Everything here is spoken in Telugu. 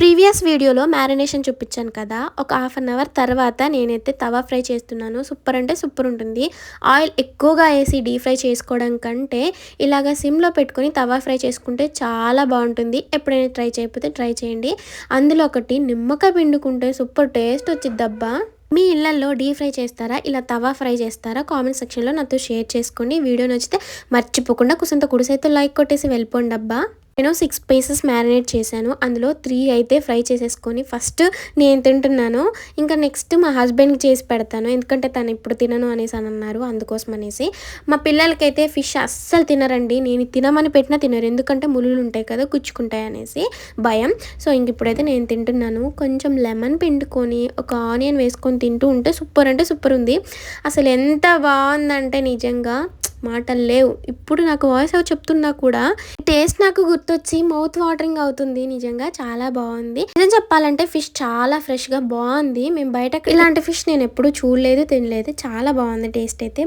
ప్రీవియస్ వీడియోలో మ్యారినేషన్ చూపించాను కదా, ఒక హాఫ్ అన్ అవర్ తర్వాత నేనైతే తవా ఫ్రై చేస్తున్నాను. సూపర్ అంటే సూపర్ ఉంటుంది. ఆయిల్ ఎక్కువగా వేసి డీప్ ఫ్రై చేసుకోవడం కంటే ఇలాగ సిమ్లో పెట్టుకొని తవా ఫ్రై చేసుకుంటే చాలా బాగుంటుంది. ఎప్పుడైనా ట్రై చేయకపోతే ట్రై చేయండి. అందులో ఒకటి నిమ్మకాయ పిండుకుంటే సూపర్ టేస్ట్ వచ్చిద్దబ్బా. మీ ఇళ్లలో డీప్ ఫ్రై చేస్తారా, ఇలా తవా ఫ్రై చేస్తారా? కామెంట్ సెక్షన్లో నాతో షేర్ చేసుకోండి. వీడియో నచ్చితే మర్చిపోకుండా కుసంత కుడిసైతే లైక్ కొట్టేసి వెళ్ళిపోండి అబ్బా. నేను 6 పీసెస్ మ్యారినేట్ చేశాను. అందులో 3 అయితే ఫ్రై చేసేసుకొని ఫస్ట్ నేను తింటున్నాను. ఇంకా నెక్స్ట్ మా హస్బెండ్కి చేసి పెడతాను. ఎందుకంటే తను ఇప్పుడు తినను అనేసి అని అన్నారు. అందుకోసం అనేసి మా పిల్లలకైతే ఫిష్ అస్సలు తినరండి. నేను తినమని పెట్టినా తినరు. ఎందుకంటే ముళ్ళు ఉంటాయి కదా, గుచ్చుకుంటాయి అనేసి భయం. సో ఇంక ఇప్పుడైతే నేను తింటున్నాను. కొంచెం లెమన్ పిండుకొని ఒక ఆనియన్ వేసుకొని తింటూ ఉంటే సూపర్ అంటే సూపర్ ఉంది. అసలు ఎంత బాగుందంటే నిజంగా మాటలు లేవు. ఇప్పుడు నాకు వాయిస్ ఓవర్ చెప్తున్నా కూడా టేస్ట్ నాకు గుర్తొచ్చి మౌత్ వాటరింగ్ అవుతుంది. నిజంగా చాలా బాగుంది. నిజం చెప్పాలంటే ఫిష్ చాలా ఫ్రెష్గా బాగుంది. మేము బయట ఇలాంటి ఫిష్ నేను ఎప్పుడు చూడలేదు, తినలేదు. చాలా బాగుంది టేస్ట్ అయితే.